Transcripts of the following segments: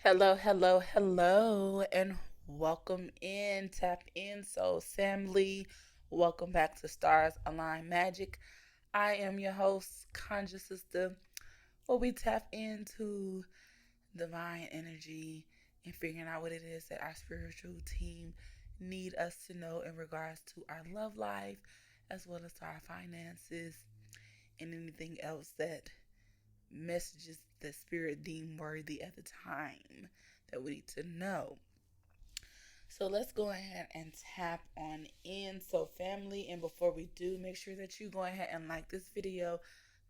Hello, hello, hello, and welcome in. Tap in, Soul Samily. Welcome back to Stars Align Majic. I am your host, Conjure Sista, where we tap into divine energy and figuring out what it is that our spiritual team need us to know in regards to our love life, as well as to our finances and anything else that messages the spirit deemed worthy at the time that we need to know. So let's go ahead and tap on in. So, family, and before we do, make sure that you go ahead and like this video,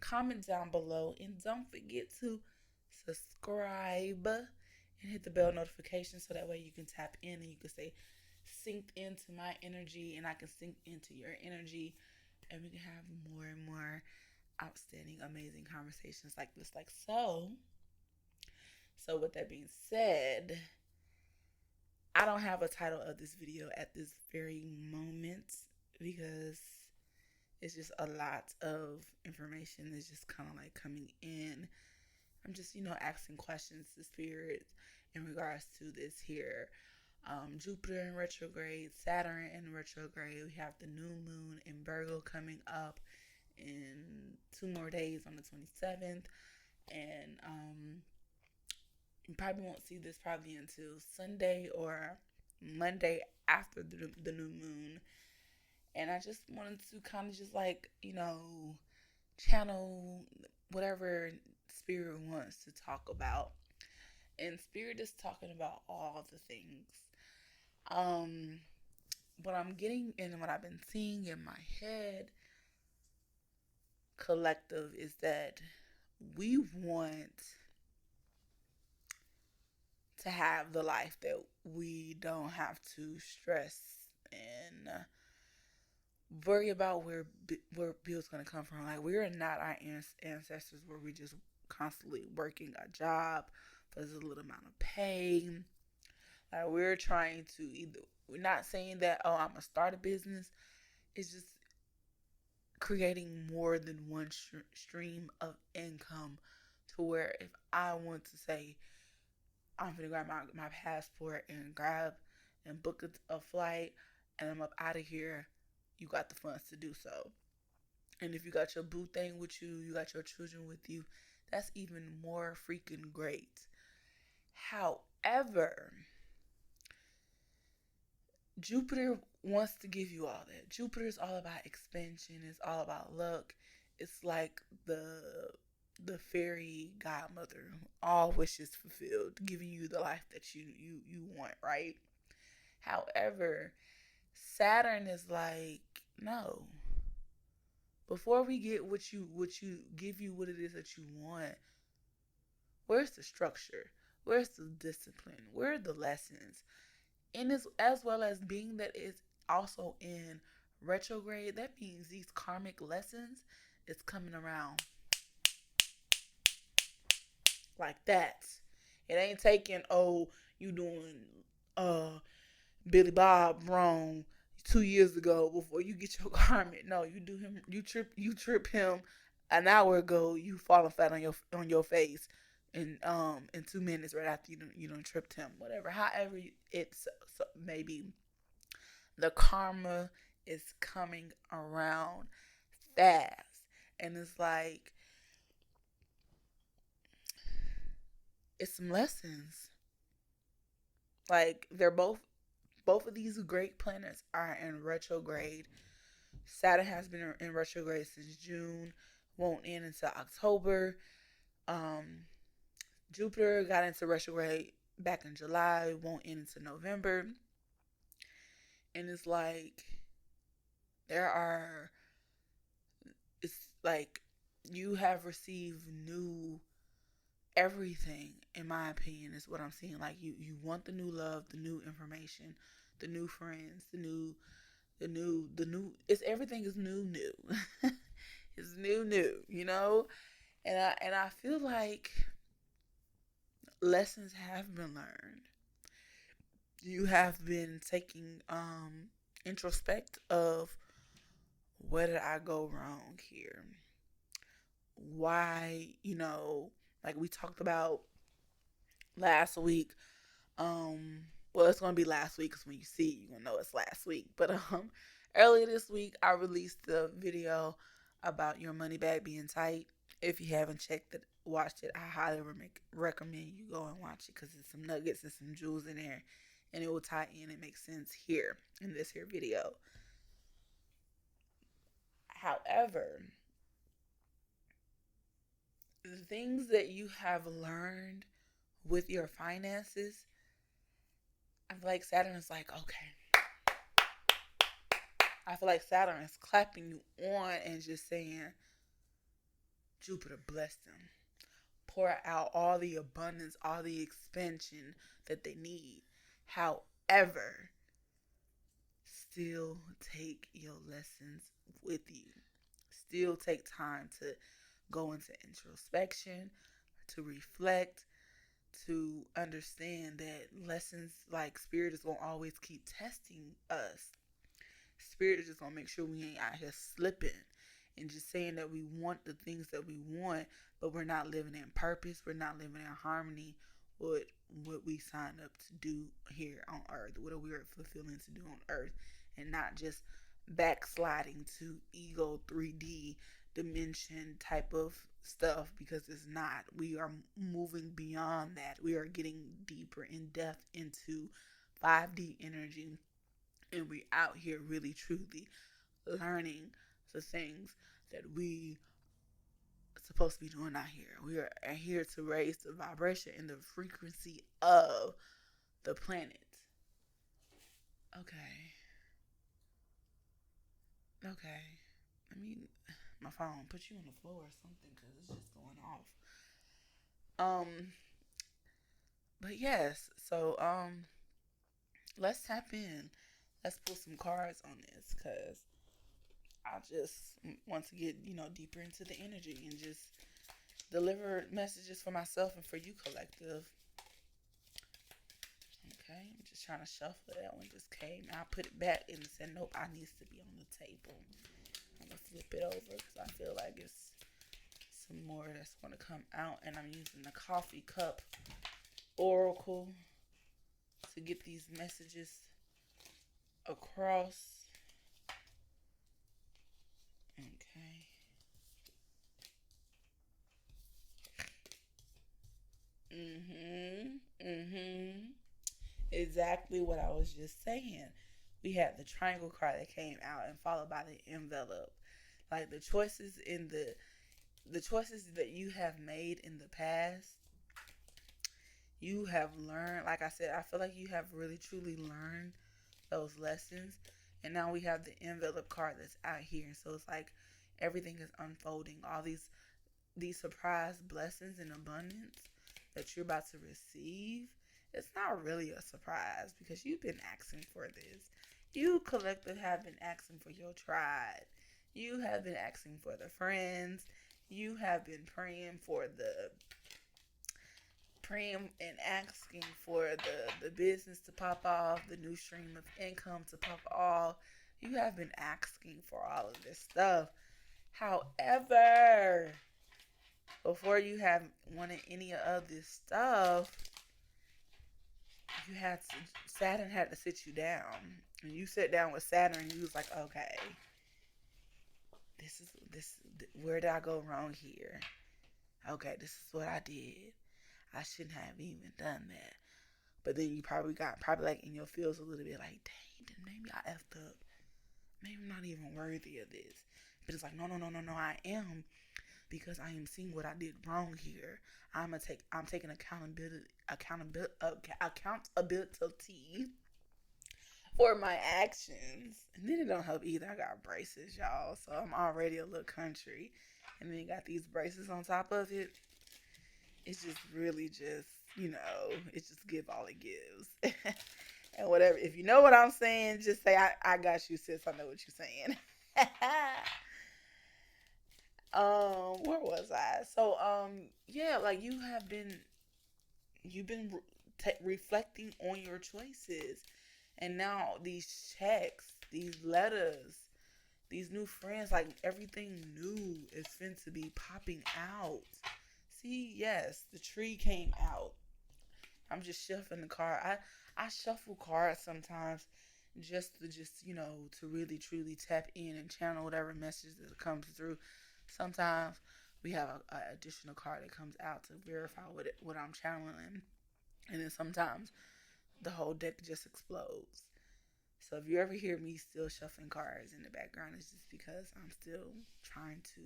comment down below, and don't forget to subscribe and hit the bell notification so that way you can tap in and you can stay synced into my energy and I can sync into your energy and we can have more and more outstanding, amazing conversations like this, like so. So, with that being said, I don't have a title of this video at this very moment because it's just a lot of information that's just kind of like coming in. I'm just, asking questions to spirits in regards to this here. Jupiter in retrograde, Saturn in retrograde. We have the new moon in Virgo coming up in 2 more days on the 27th. And you probably won't see this probably until Sunday or Monday after the new moon. And I just wanted to kind of just like, channel whatever spirit wants to talk about. And spirit is talking about all the things. Um, what I'm getting and what I've been seeing in my head collective is that we want to have the life that we don't have to stress and worry about where bills gonna come from. Like we're not our ancestors where we just constantly working a job for this little amount of pay. Like we're trying to either we're not saying that I'm gonna start a business. It's just creating more than one stream of income to where if I want to say I'm gonna grab my passport and grab and book a flight and I'm up out of here, you got the funds to do so. And if you got your boo thing with you, you got your children with you, that's even more freaking great. However, Jupiter wants to give you all that. Jupiter is all about expansion, it's all about luck. It's like the fairy godmother, all wishes fulfilled, giving you the life that you want, right? However, Saturn is like, no. Before we get what you give you what it is that you want, where's the structure? Where's the discipline? Where are the lessons? And as well as being that it's also in retrograde, that means these karmic lessons is coming around like that. It ain't taking, you doing Billy Bob wrong 2 years ago before you get your garment. No, you do him. You trip him an hour ago. You falling flat on your face in 2 minutes right after you don't tripped him. Whatever. However, it's so maybe the karma is coming around fast, and it's like it's some lessons. Like they're both of these great planets are in retrograde. Saturn has been in retrograde since June, won't end until October. Um, Jupiter got into retrograde back in July, won't end until November. And it's like there are, it's like you have received new everything, in my opinion, is what I'm seeing. Like you want the new love, the new information, the new friends, the new it's everything is new. It's new. And I feel like lessons have been learned. You have been taking introspect of where did I go wrong here? Why, like we talked about last week, um, well, it's gonna be last week because when you see it, you're gonna know it's last week. But earlier this week, I released the video about your money bag being tight. If you haven't checked it, watched it, I highly recommend you go and watch it because there's some nuggets and some jewels in there, and it will tie in and make sense here in this here video. However, the things that you have learned with your finances, I feel like Saturn is like, okay. I feel like Saturn is clapping you on and just saying, Jupiter bless them. Pour out all the abundance, all the expansion that they need. However, still take your lessons with you. Still take time to go into introspection, to reflect, to understand that lessons like spirit is going to always keep testing us. Spirit is just going to make sure we ain't out here slipping and just saying that we want the things that we want, but we're not living in purpose. We're not living in harmony with what we signed up to do here on earth, what we are fulfilling to do on earth, and not just backsliding to ego 3D dimension type of stuff, because it's not. We are moving beyond that. We are getting deeper in depth into 5D energy, and we out here really truly learning the things that we are supposed to be doing out here. We are here to raise the vibration and the frequency of the planet. Okay. Okay. I mean, my phone put you on the floor or something because it's just going off. Um, but yes, so let's tap in. Let's pull some cards on this because I just want to get, deeper into the energy and just deliver messages for myself and for you, collective. Okay, I'm just trying to shuffle it. That one just came. I put it back and said, nope, I needs to be on the table. I'm going to flip it over because I feel like it's some more that's going to come out. And I'm using the coffee cup oracle to get these messages across. Okay. Exactly what I was just saying. We had the triangle card that came out and followed by the envelope. Like the choices that you have made in the past, you have learned. Like I said, I feel like you have really truly learned those lessons. And now we have the envelope card that's out here. So it's like everything is unfolding. All these surprise blessings and abundance that you're about to receive, it's not really a surprise because you've been asking for this. You collective have been asking for your tribe. You have been asking for the friends. You have been praying and asking for the business to pop off, the new stream of income to pop off. You have been asking for all of this stuff. However, before you have wanted any of this stuff, Saturn had to sit you down. And you sat down with Saturn and you was like, okay, this where did I go wrong here? Okay, this is what I did. I shouldn't have even done that. But then you probably like in your feels a little bit like, dang, maybe I effed up. Maybe I'm not even worthy of this. But it's like, no, I am, because I am seeing what I did wrong here. I'm taking accountability for my actions. And then it don't help either. I got braces, y'all, so I'm already a little country, and then you got these braces on top of it. It's just really just, it just give all it gives. And whatever, if you know what I'm saying, just say, I got you, sis. I know what you're saying. Where was I? So, yeah, like you've been reflecting on your choices, and now these checks, these letters, these new friends, like everything new is finna to be popping out. See, yes, the tree came out. I'm just shuffling the card. I shuffle cards sometimes just to really truly tap in and channel whatever message that comes through. Sometimes we have a additional card that comes out to verify what I'm channeling, and then sometimes the whole deck just explodes. So if you ever hear me still shuffling cards in the background, it's just because I'm still trying to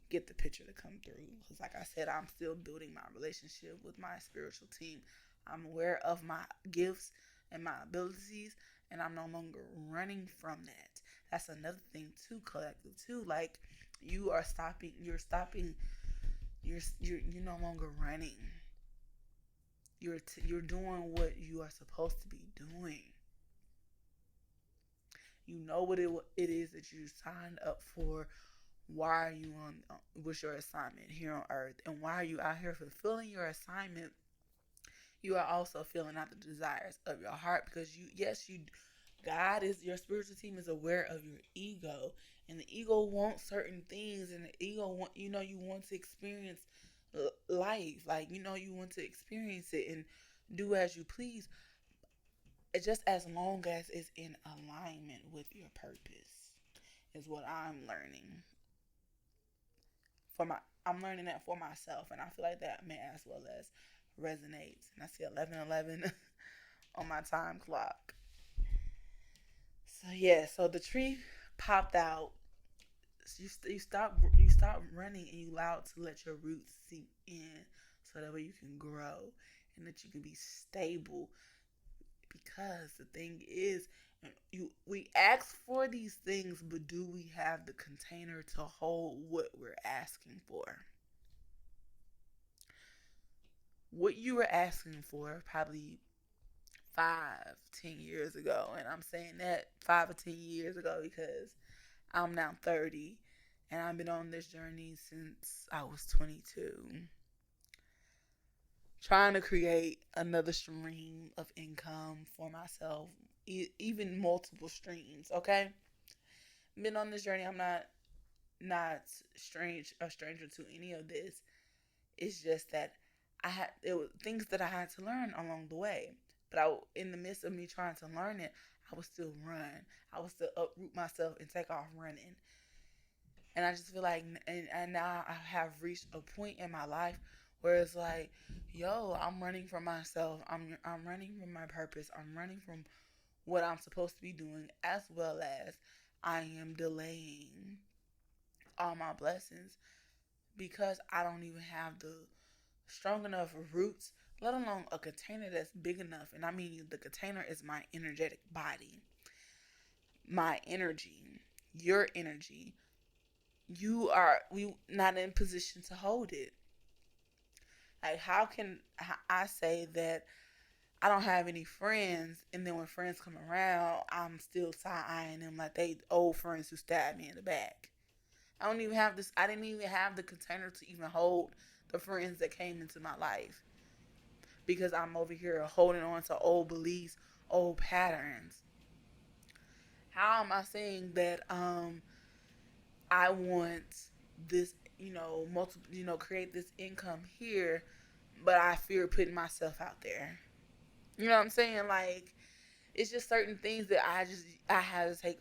get the picture to come through. Because, like I said, I'm still building my relationship with my spiritual team. I'm aware of my gifts and my abilities, and I'm no longer running from that. That's another thing too, collective too. Like you are stopping. You're stopping. You're no longer running. You're doing what you are supposed to be doing. You know it is that you signed up for. Why are you on? What's your assignment here on Earth, and why are you out here fulfilling your assignment? You are also filling out the desires of your heart because God is your spiritual team is aware of your ego, and the ego wants certain things, and the ego you want to experience life, like you want to experience it and do as you please, just as long as it's in alignment with your purpose, is what I'm learning. For my I'm learning that for myself, and I feel like that may as well as resonates. And I see 11:11 on my time clock. So yeah, so the tree popped out. So you stop running, and you allow it to let your roots sink in, so that way you can grow and that you can be stable. Because the thing is, we ask for these things, but do we have the container to hold what we're asking for? What you were asking for probably 5, 10 years ago, and I'm saying that 5 or 10 years ago because I'm now 30, and I've been on this journey since I was 22, trying to create another stream of income for myself, even multiple streams. Okay, been on this journey. I'm not a stranger to any of this. It's just that it was things that I had to learn along the way. But in the midst of me trying to learn it, I would still run. I would still uproot myself and take off running. And I just feel like, and now I have reached a point in my life where it's like, yo, I'm running from myself. I'm running from my purpose. I'm running from what I'm supposed to be doing, as well as I am delaying all my blessings because I don't even have the strong enough roots, let alone a container that's big enough. And I mean, the container is my energetic body, my energy, your energy. We not in position to hold it. Like, how can I say that I don't have any friends, and then when friends come around, I'm still side eyeing them like they old friends who stabbed me in the back? I don't even have this. I didn't even have the container to even hold the friends that came into my life because I'm over here holding on to old beliefs, old patterns. How am I saying that I want this, multiple, create this income here, but I fear putting myself out there? You know what I'm saying? Like, it's just certain things that I had to take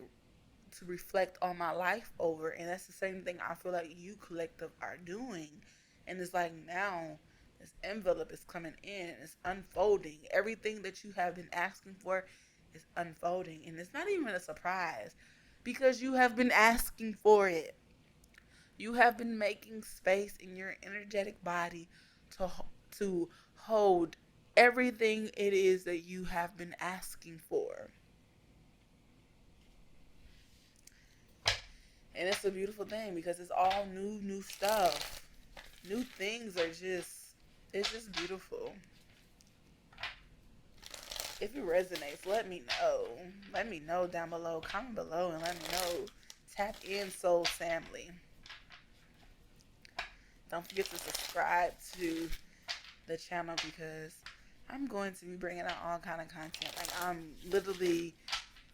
to reflect on my life over, and that's the same thing I feel like you collective are doing. And it's like now this envelope is coming in, it's unfolding. Everything that you have been asking for is unfolding, and it's not even a surprise because you have been asking for it. You have been making space in your energetic body to to hold everything it is that you have been asking for. And it's a beautiful thing because it's all new stuff. New things are it's just beautiful. If it resonates, let me know. Let me know down below. Comment below and let me know. Tap in Soul Samily. Don't forget to subscribe to the channel because I'm going to be bringing out all kind of content. Like, I'm literally,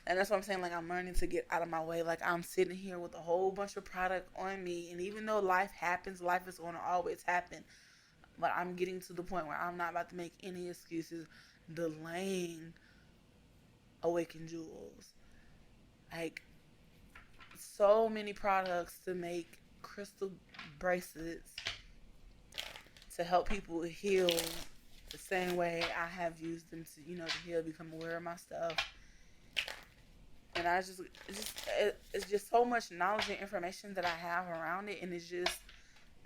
and that's what I'm saying, like, I'm learning to get out of my way. Like, I'm sitting here with a whole bunch of product on me, and even though life happens, life is going to always happen. But I'm getting to the point where I'm not about to make any excuses delaying Awaken Jewels. Like, so many products to make crystal bracelets to help people heal the same way I have used them to, to heal, become aware of my stuff. And it's just so much knowledge and information that I have around it, and it's just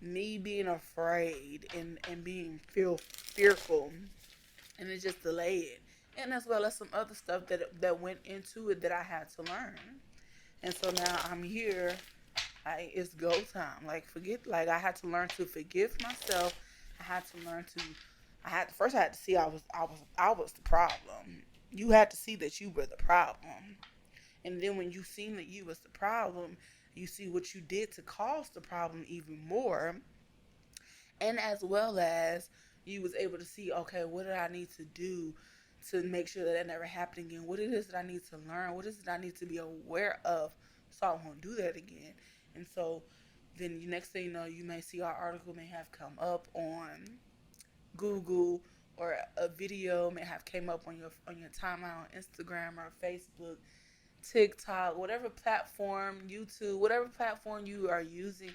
me being afraid and being fearful, and it just delayed. And as well as some other stuff that went into it that I had to learn. And so now I'm here. It's go time. Like I had to learn to forgive myself. I had to learn to. I had to see I was the problem. You had to see that you were the problem, and then when you seen that you was the problem, you see what you did to cause the problem even more, and as well as you was able to see, okay, what did I need to do to make sure that never happened again? What it is that I need to learn? What is it I need to be aware of so I won't do that again? And so then the next thing you know, you may see our article may have come up on Google, or a video may have came up on your timeline on Instagram or Facebook, TikTok, whatever platform, YouTube, whatever platform you are using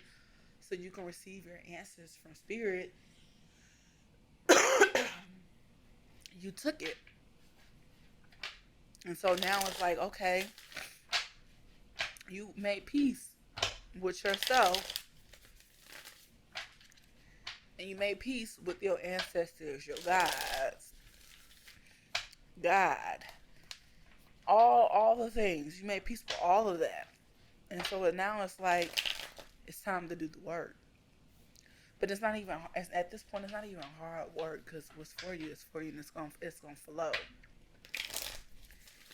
so you can receive your answers from spirit. You took it. And so now it's like, okay, you made peace with yourself, and you made peace with your ancestors, your gods, God, all the things. You made peace with all of that. And so now it's like, it's time to do the work. But it's not even, at this point, it's not even hard work, because what's for you is for you, and it's gonna flow.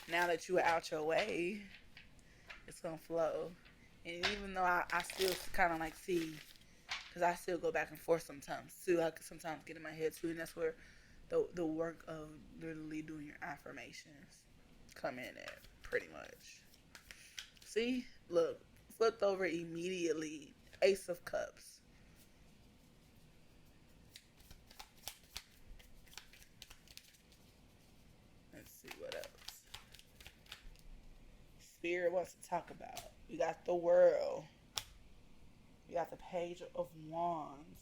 Now that you are out your way, it's gonna flow. And even though I still kind of like see, because I still go back and forth sometimes too. I can sometimes get in my head too, and that's where the work of literally doing your affirmations come in at, pretty much. See, look, flipped over immediately. Ace of Cups. Let's see what else Spirit wants to talk about. We got the World. We got the Page of Wands.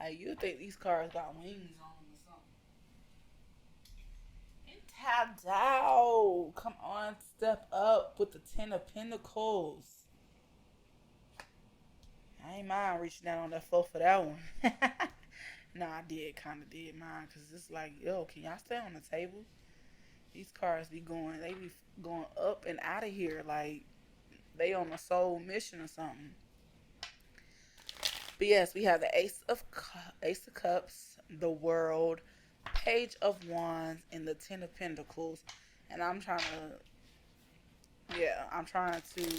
Hey, you think these cards got wings on them or something? And tapped out. Come on, step up with the Ten of Pentacles. I ain't mind reaching down on that floor for that one. No, I kind of did mine, because it's like, yo, can y'all stay on the table? These cards they be going up and out of here like they on a soul mission or something. But yes, we have the Ace of Cups, the World, Page of Wands, and the Ten of Pentacles. And I'm trying to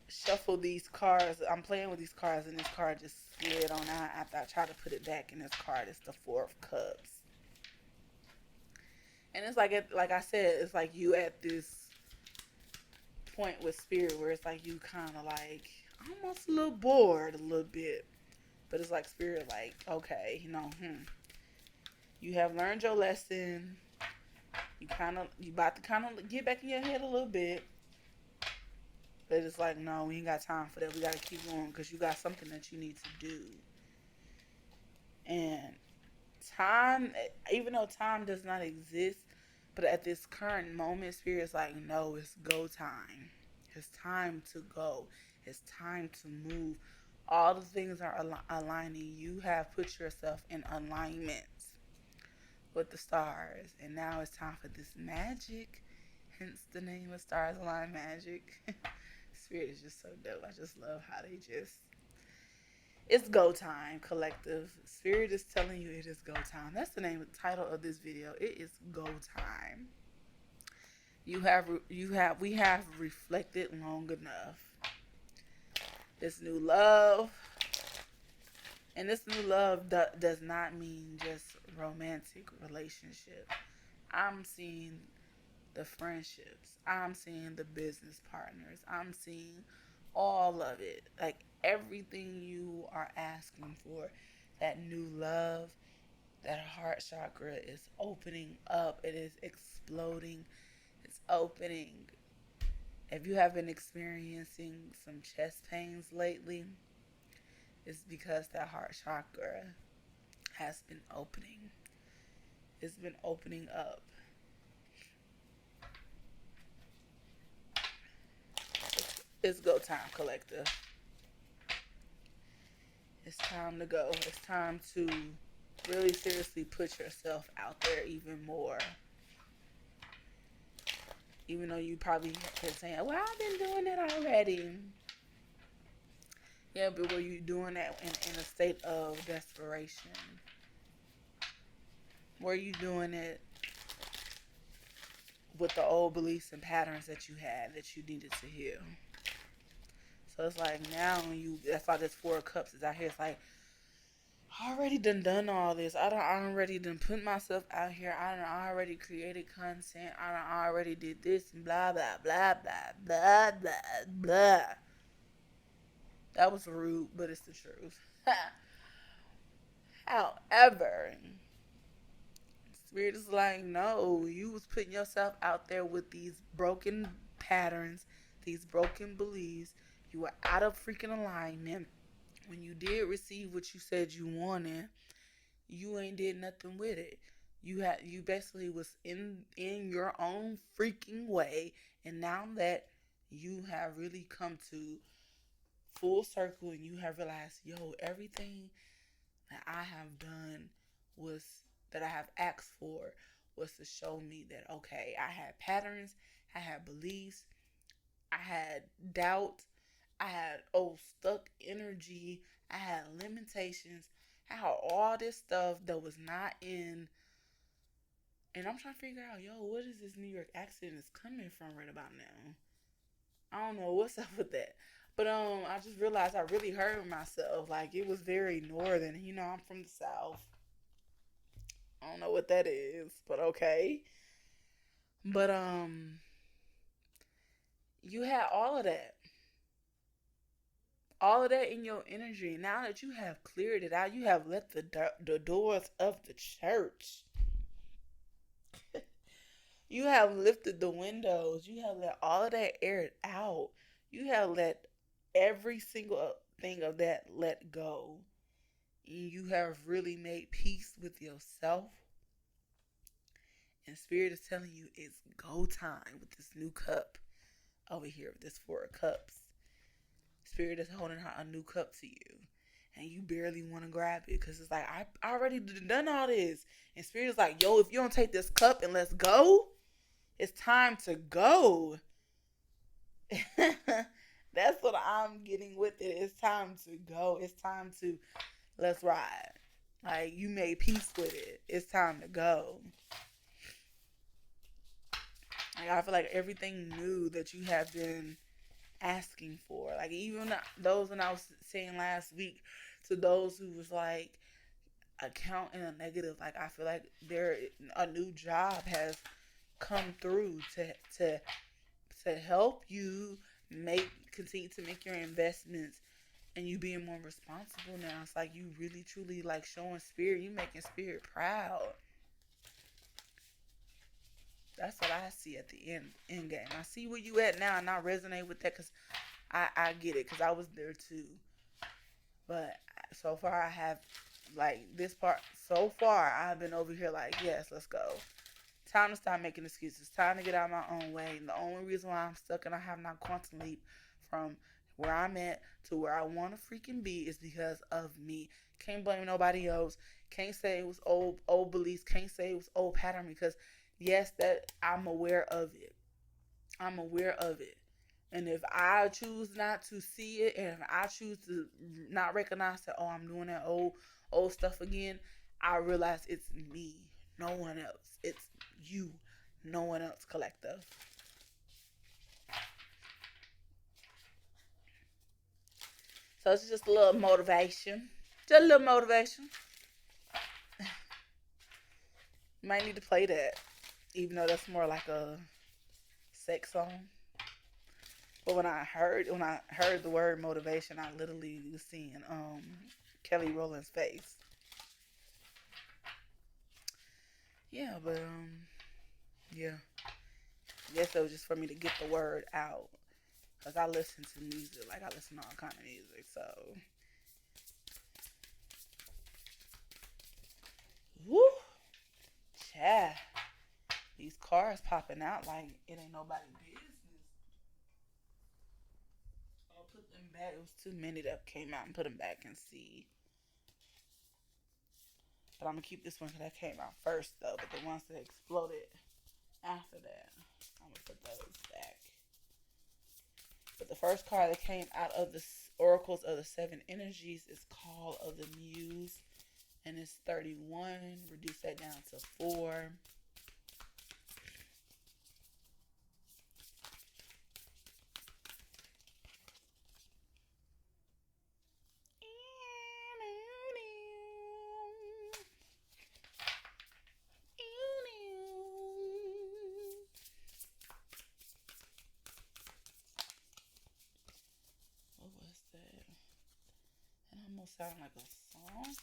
shuffle these cards. I'm playing with these cards, and this card just slid on out after I tried to put it back in this card. It's the Four of Cups. And it's like I said, it's like you at this point with spirit where it's like you kind of like almost a little bored a little bit. But it's like spirit like, okay, you have learned your lesson. You about to kind of get back in your head a little bit. But it's like, no, we ain't got time for that. We got to keep going, because you got something that you need to do. And time, even though time does not exist, but at this current moment, Spirit's like, no, it's go time. It's time to go. It's time to move. All the things are aligning. You have put yourself in alignment with the stars. And now it's time for this magic. Hence the name of Stars Align Majic. Spirit is just so dope. I just love how it's go time, collective. Spirit is telling you it is go time. That's the title of this video. It is go time. We have reflected long enough. This new love, and this new love does not mean just romantic relationship. I'm seeing the friendships. I'm seeing the business partners. I'm seeing all of it. Like everything you are asking for, that new love, that heart chakra is opening up. It is exploding. It's opening. If you have been experiencing some chest pains lately, it's because that heart chakra has been opening. It's been opening up. It's go time, collective. It's time to go. It's time to really seriously put yourself out there even more. Even though you probably been saying, well, I've been doing it already. Yeah, but were you doing that in a state of desperation? Were you doing it with the old beliefs and patterns that you had that you needed to heal? So it's like now that's why this Four of Cups is out here. It's like, I already done all this. I already done put myself out here. I already created content. I already did this and blah blah blah blah blah blah blah. That was rude, but it's the truth. However, Spirit is like, no, you was putting yourself out there with these broken patterns, these broken beliefs. You were out of freaking alignment. When you did receive what you said you wanted, you ain't did nothing with it. You basically was in your own freaking way, and now that you have really come to full circle and you have realized, yo, everything that I have done was that I have asked for was to show me that okay, I had patterns, I had beliefs, I had doubt, I had stuck energy, I had limitations, I had all this stuff that was not in. And I'm trying to figure out, yo, what is this New York accent is coming from right about now? I don't know what's up with that. But I just realized I really heard myself. Like it was very northern. You know, I'm from the South. I don't know what that is, but okay. But you had all of that in your energy. Now that you have cleared it out, you have let the doors of the church. You have lifted the windows. You have let all of that air out. You have let every single thing of that let go. You have really made peace with yourself. And Spirit is telling you it's go time with this new cup over here, with this Four of Cups. Spirit is holding out a new cup to you. And you barely want to grab it because it's like, I already done all this. And Spirit is like, yo, if you don't take this cup and let's go, it's time to go. That's what I'm getting with it. It's time to go. It's time to let's ride. Like you made peace with it. It's time to go. Like I feel like everything new that you have been asking for. Like even those when I was saying last week to those who was like account in a negative, like I feel like a new job has come through to help you continue to make your investments and you being more responsible now. It's like you really truly like showing Spirit, you making Spirit proud. That's what I see at the end game. I see where you at now and I resonate with that because I get it because I was there too. But so far I have like this part so far I've been over here like yes, let's go. Time to stop making excuses. Time to get out of my own way. And the only reason why I'm stuck and I have not quantum leap from where I'm at to where I want to freaking be is because of me. Can't blame nobody else. Can't say it was old beliefs. Can't say it was old pattern because yes, that I'm aware of it. I'm aware of it. And if I choose not to see it and if I choose to not recognize that, oh, I'm doing that old stuff again, I realize it's me. No one else. It's you. No one else, collective. So it's just a little motivation. Just a little motivation. You might need to play that, even though that's more like a sex song. But when I heard the word motivation, I literally was seeing Kelly Rowland's face. Yeah, but yeah. I guess it was just for me to get the word out. Cause I listen to music, like I listen to all kind of music. So, woo, yeah. These cars popping out like it ain't nobody business. I'll put them back. It was too many that came out and put them back and see. But I'm gonna keep this one because that came out first though. But the ones that exploded after that, I'm gonna put those back. But the first card that came out of the Oracles of the Seven Energies is Call of the Muse, and it's 31. Reduce that down to 4. What was that? It almost sounded like a song,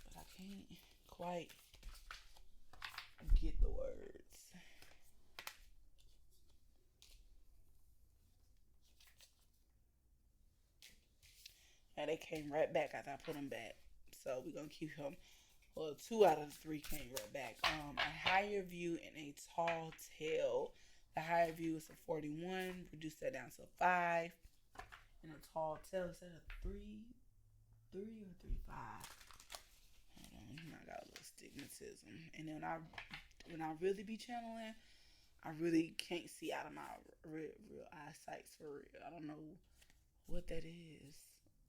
but I can't quite get the words. And they came right back after I put them back. So we're gonna keep them. Well, 2 out of the 3 came right back. A higher view and a tall tail. The higher view is a 41. Reduce that down to 5. And a tall tail is at a 3 or 3 5. Hold on, I got a little stigmatism. And then when I really be channeling, I really can't see out of my real eyesight for real. I don't know what that is.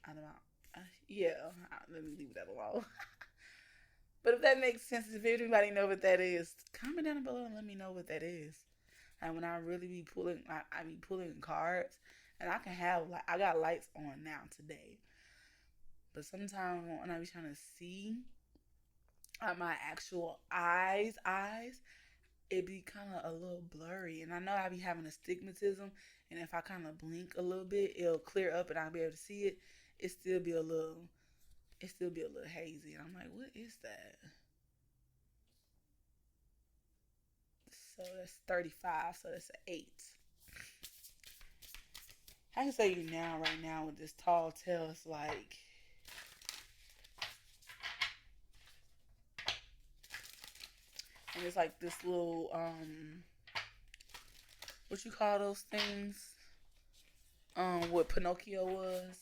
Out of my yeah. Let me leave that alone. But if that makes sense, if anybody know what that is, comment down below and let me know what that is. And when I really be pulling, I be pulling cards, and I can have like I got lights on now today, but sometimes when I be trying to see my actual eyes, it be kind of a little blurry, and I know I be having astigmatism, and if I kind of blink a little bit, it'll clear up, and I'll be able to see it. It still be a little, it still be a little hazy, and I'm like, what is that? So that's 35. So that's an 8. I can say you now, right now, with this tall tail, it's like and it's like this little what you call those things? What Pinocchio was.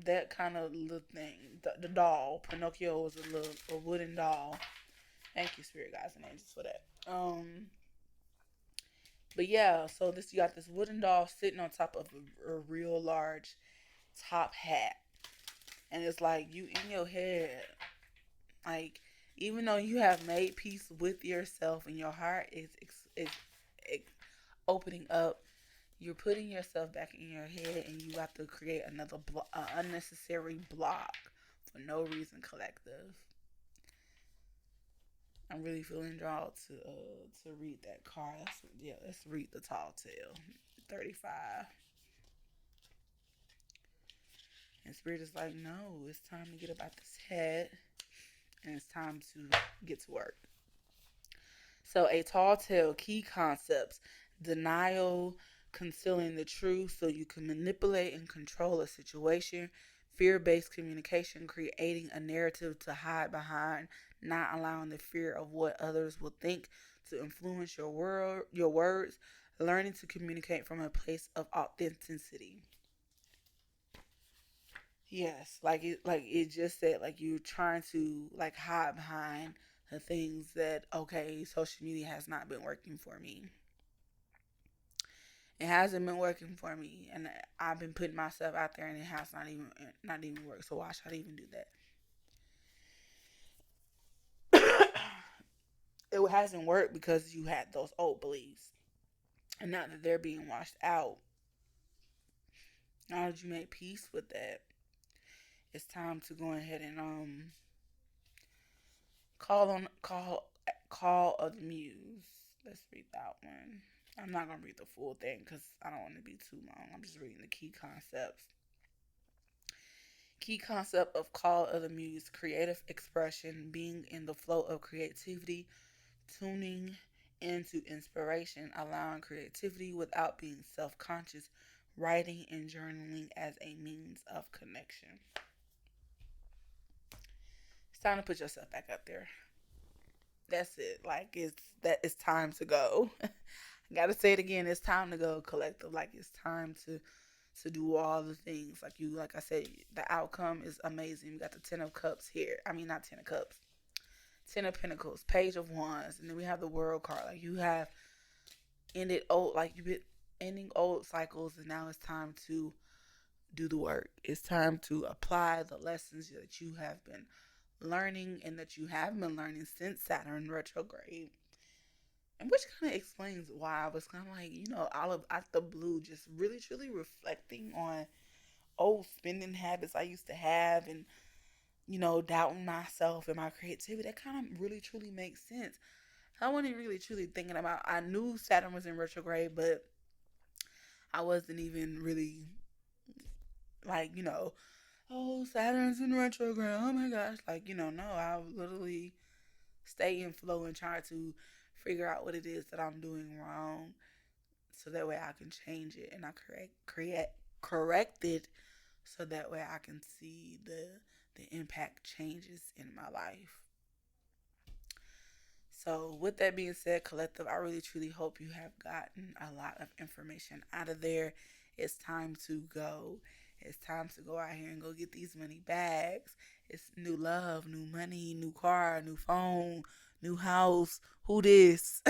That kind of little thing. The doll. Pinocchio was a wooden doll. Thank you, spirit guides and angels, for that. But yeah, so this you got this wooden doll sitting on top of a real large top hat, and it's like you in your head, like even though you have made peace with yourself and your heart is opening up, you're putting yourself back in your head, and you have to create another unnecessary block for no reason. Collective. I'm really feeling drawn to read that card. Let's read the tall tale. 35. And spirit is like, no, it's time to get about this head, and it's time to get to work. So a tall tale, key concepts: denial, concealing the truth so you can manipulate and control a situation; fear-based communication, creating a narrative to hide behind, not allowing the fear of what others will think to influence your words; learning to communicate from a place of authenticity. Yes, like it just said, like you're trying to like hide behind the things that, okay, social media has not been working for me. It hasn't been working for me, and I've been putting myself out there, and it has not even worked. So why should I even do that? It hasn't worked because you had those old beliefs, and now that they're being washed out, Now that you made peace with that, it's time to go ahead and call of the muse. Let's read that one. I'm not gonna read the full thing because I don't want to be too long. I'm just reading the key concepts. Key concept of call of the muse: creative expression, being in the flow of creativity, tuning into inspiration, allowing creativity without being self-conscious, writing and journaling as a means of connection. It's time to put yourself back up there. That's it. Like it's time to go. I gotta say it again. It's time to go, collective. Like it's time to do all the things. Like I said, the outcome is amazing. We got the Ten of Cups here. I mean, not Ten of Cups. Ten of Pentacles, Page of Wands, and then we have the World card. Like you have ended old, like you've been ending old cycles, and now it's time to do the work. It's time to apply the lessons that you have been learning and that you have been learning since Saturn retrograde. And which kind of explains why I was kind of like, all of out the blue, just really truly reflecting on old spending habits I used to have, and doubting myself and my creativity. That kind of really truly makes sense. I wasn't really truly thinking about. I knew Saturn was in retrograde, but I wasn't even really like, oh, Saturn's in retrograde. Oh my gosh. Like, no, I literally stay in flow and try to figure out what it is that I'm doing wrong so that way I can change it and I correct it so that way I can see the impact changes in my life. So, with that being said, collective, I really truly hope you have gotten a lot of information out of there. It's time to go. It's time to go out here and go get these money bags. It's new love, new money, new car, new phone, new house. Who this?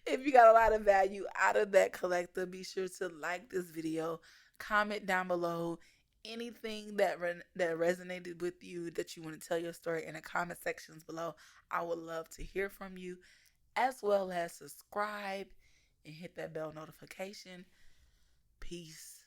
If you got a lot of value out of that, collector, be sure to like this video, comment down below anything that resonated with you, that you want to tell your story in the comment sections below. I would love to hear from you, as well as subscribe and hit that bell notification. Peace.